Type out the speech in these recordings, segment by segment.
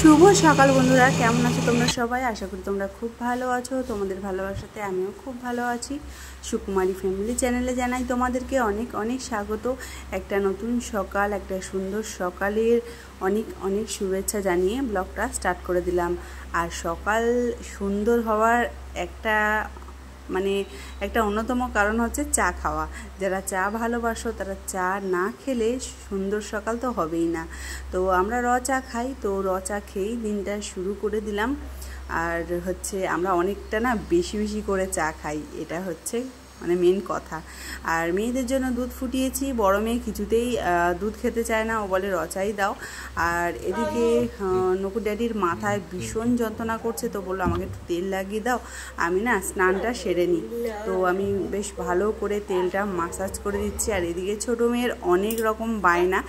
শুভ সকাল বন্ধুরা, কেমন আছো তোমরা সবাই? আশা করি তোমরা খুব ভালো আছো। তোমাদের ভালোবাসাতে আমিও খুব ভালো আছি। সুকুমারী ফ্যামিলি চ্যানেলে জানাই তোমাদেরকে অনেক অনেক স্বাগত। একটা নতুন সকাল, একটা সুন্দর সকালের অনেক অনেক শুভেচ্ছা জানিয়ে ব্লগটা স্টার্ট করে দিলাম। আর সকাল সুন্দর হওয়ার একটা অন্যতম কারণ হচ্ছে চা খাওয়া। যারা চা ভালোবাসো তারা চা না খেলে সুন্দর সকাল তো হবেই না। তো আমরা চা খাই, তো চা খেয়েই দিনটা শুরু করে দিলাম। আর আমরা অনেকটা বেশি বেশি করে চা খাই, এটা হচ্ছে মেন কথা। আর মেয়েদের জন্য দুধ ফুটিয়েছি। বড় মেয়ে কিছুতেই দুধ খেতে চায় না, ও বলে চাই দাও। আর এদিকে নকুর ড্যাডির মাথায় ভীষণ যন্ত্রণা করছে, তো বললো আমাকে একটু তেল লাগিয়ে দাও, আমি স্নানটা সেরে নিই। তো আমি বেশ ভালো করে তেলটা মাসাজ করে দিচ্ছি। আর এদিকে ছোটো মেয়ের অনেক রকম বায়না।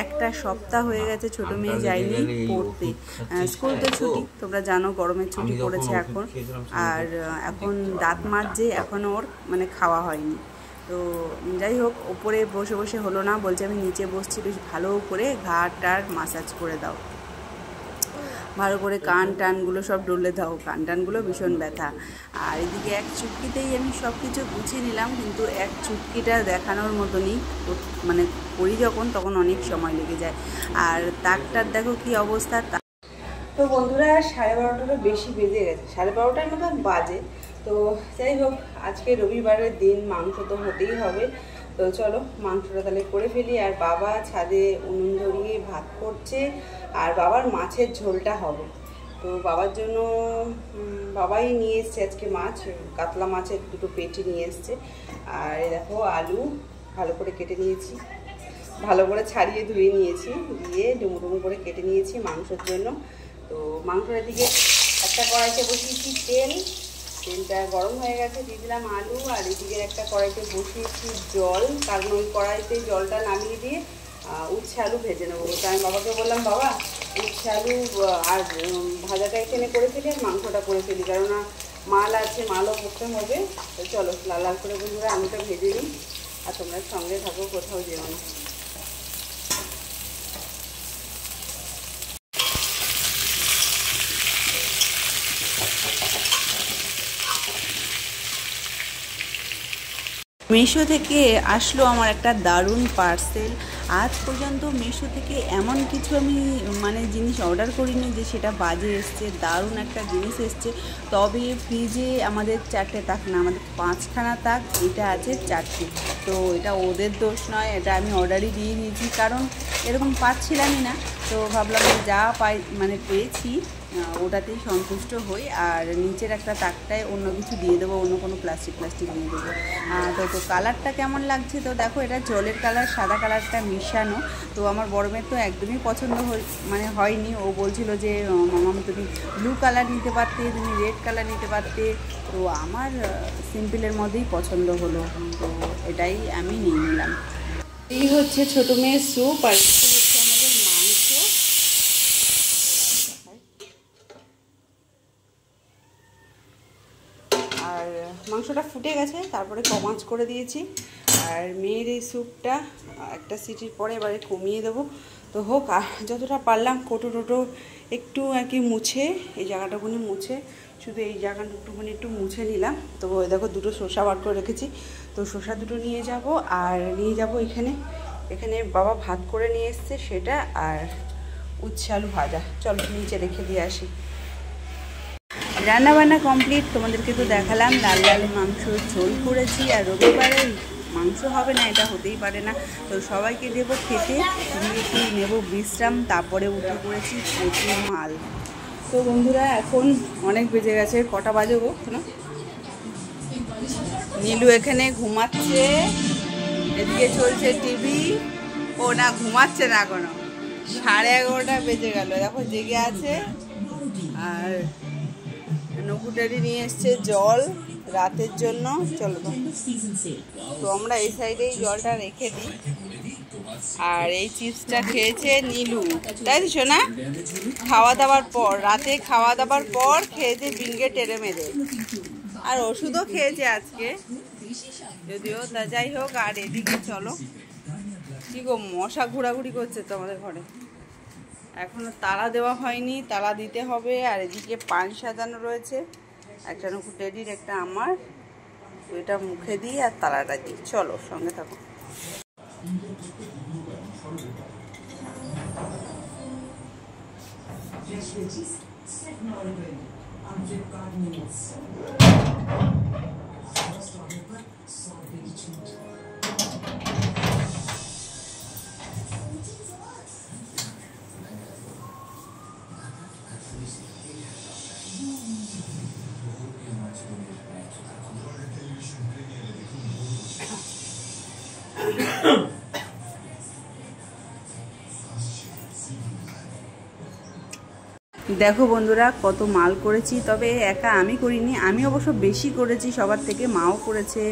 একটা সপ্তাহ হয়ে গেছে ছোটো মেয়ে যায়নি পড়তে। স্কুল তো ছুটি, তোমরা জানো গরমের ছুটি পড়েছে এখন। আর এখন দাঁত মাজছে, এখনও ওর খাওয়া হয়নি। তো যাই হোক, ওপরে বসে বসে হলো না, বলছে আমি নিচে বসছি, বেশ ভালো করে ঘাড় মাসাজ করে দাও, ভালো করে কান টানগুলো সব ডলে দাও, কান টানগুলো ভীষণ ব্যথা। আর এদিকে এক চুটকিতেই আমি সব কিছু গুছিয়ে নিলাম, কিন্তু এক চুটকিটা দেখানোর মতনই করি যখন, তখন অনেক সময় লেগে যায়। আর তাকটার দেখো কি অবস্থা। তো বন্ধুরা 12:30টারও বেশি বেজে গেছে, 12:30টার মতন বাজে। তো যাই হোক, আজকে রবিবারের দিন, মাংস তো হতেই হবে। তো চলো মাংসটা তাহলে করে ফেলি। আর বাবা ছাদে উনুন ধরিয়ে ভাত করছে, আর বাবার মাছের ঝোলটা হবে। তো বাবার জন্য বাবাই নিয়ে এসছে আজকে মাছ, কাতলা মাছের 2টো পেটি নিয়ে এসছে। আর দেখো আলু ভালো করে কেটে নিয়েছি, ভালো করে ছাড়িয়ে ধুয়ে নিয়েছি, দিয়ে ডুমো ডুমো করে কেটে নিয়েছি মাংসের জন্য। তো মাংসের দিকে একটা কড়াইতে বসিয়েছি তেলটা গরম হয়ে গেছে, দিয়ে দিলাম আলু। আর এদিকে একটা কড়াইতে বসিয়েছি জল, কারণ ওই কড়াইতে জলটা নামিয়ে দিয়ে উচ্ছে আলু ভেজে নেবো। তো আমি বাবাকে বললাম, বাবা উচ্ছে আলু আর ভাজাটা এখানে করে ফেলি, আর মাংসটা করে ফেলি, কেননা মাল আছে, মালও করতে হবে। তো চলো লাল লাল করে বন্ধুরা আলুটা ভেজে নিই, আর তোমরা সঙ্গে থাকো, কোথাও যেও না। মিশো থেকে আসলো আমার একটা দারুণ পার্সেল। আজ পর্যন্ত মিশো থেকে এমন কিছু আমি জিনিস অর্ডার করিনি যে সেটা বাজে এসছে। দারুণ একটা জিনিস এসছে। তবে ফ্রিজে আমাদের 4টে তাক না, আমাদের 5খানা তাক, এটা আছে 4টে। তো এটা ওদের দোষ নয়, এটা আমি অর্ডারই দিয়ে দিয়েছি, কারণ এরকম পাচ্ছিলামই না। তো ভাবলাম যা পেয়েছি ওটাতেই সন্তুষ্ট হই। আর নিচের একটা তাকটায় অন্য কিছু দিয়ে দেবো, অন্য কোনো প্লাস্টিক দিয়ে দেবো। তো কালারটা কেমন লাগছে, তো দেখো এটা জলের কালার, সাদা কালারটা মিশানো। তো আমার বড় মেয়ের তো একদমই পছন্দ হয়নি। ও বলছিল যে মামা তুমি ব্লু কালার নিতে পারতে, তুমি রেড কালার নিতে পারতে। তো আমার সিম্পলের মধ্যেই পছন্দ হলো, তো এটাই আমি নিয়ে নিলাম। এই হচ্ছে ছোটো মেয়ের স্যুপ, আর হচ্ছে আমাদের মাংস। আর মাংসটা ফুটে গেছে, তারপরে কমাঞ্চ করে দিয়েছি। আর মেয়ের এই স্যুপটা একটা সিটির পরে এবারে কমিয়ে দেবো। তো হোক, আর যতটা পারলাম কোটো টোটো একটু আর কি মুছে, এই জায়গাটাকুনি মুছে, শুধু এই জায়গাটুকুনি একটু মুছে নিলাম। তো দেখো 2টো শসা বার করে রেখেছি, তো শসা 2টো নিয়ে যাব। আর নিয়ে যাব এখানে বাবা ভাত করে নিয়ে এসছে সেটা, আর উচ্ছে আলু ভাজা। চলো নিচে রেখে দিয়ে আসি। রান্নাবান্না কমপ্লিট, তোমাদেরকে তো দেখালাম। লাল লাল মাংস ঝোল করেছি। আর রবিবারে মাংস হবে না, এটা হতেই পারে না। তো সবাইকে দেবো খেতে, দিয়ে একটু নেবো বিশ্রাম, তারপরে উঠে পড়েছি প্রচুর মাল। তো বন্ধুরা এখন অনেক বেজে গেছে, কটা বাজে গো না? নীলু এখানে ঘুমাচ্ছে, এদিকে চলছে টিভি। ও না, ঘুমাচ্ছে না এখনো, 11:30 বেজে গেল, দেখো জেগে আছে। আর নকুর ড্যাডি নিয়ে এসছে জল রাতের জন্য। চলো তো আমরা এই সাইডেই জলটা রেখে দিই। আর এই চিপসটা খেয়েছে নীলু, তাই দিছো না? রাতে খাওয়া দাওয়ার পর খেয়েছে বিঙ্গে টেরে মেরে। আর ওষুধও খেয়েছে আজকে যদিও, তা যাই হোক। আর এদিকে চলো, কি গো মশা ঘোরাঘুরি করছে তো আমাদের ঘরে। এখনো তালা দেওয়া হয়নি, তালা দিতে হবে। আর এদিকে পান সাজানো রয়েছে, একটা নকুর টেডির, একটা আমার। তো এটা মুখে দিই আর তালাটা দিই। চলো সঙ্গে থাকো। দেখো বন্ধুরা কত মাল করেছি, তবে একা আমি করিনি, আমি অবশ্য বেশি করেছি সবার থেকে। মাও করেছে,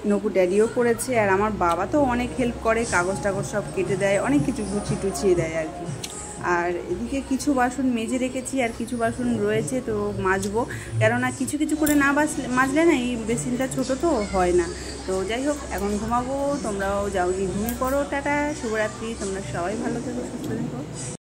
নকু ড্যাডিও করেছে, আর আমার বাবা তো অনেক হেল্প করে, কাগজ টাগজ সব কেটে দেয়, অনেক কিছু গুছিয়ে টুছিয়ে দেয় আর কি। আর এদিকে কিছু বাসন মেজে রেখেছি, আর কিছু বাসন রয়েছে তো মাজবো, কেননা কিছু কিছু করে না মাজলে না এই বেসিনটা ছোটো তো হয় না। তো যাই হোক, এখন ঘুমাবো, তোমরাও যাও গিয়ে ঘুমিয়ে পড়ো। টাটা, শুভরাত্রি, তোমরা সবাই ভালো থেকো, সুস্থ থেকো।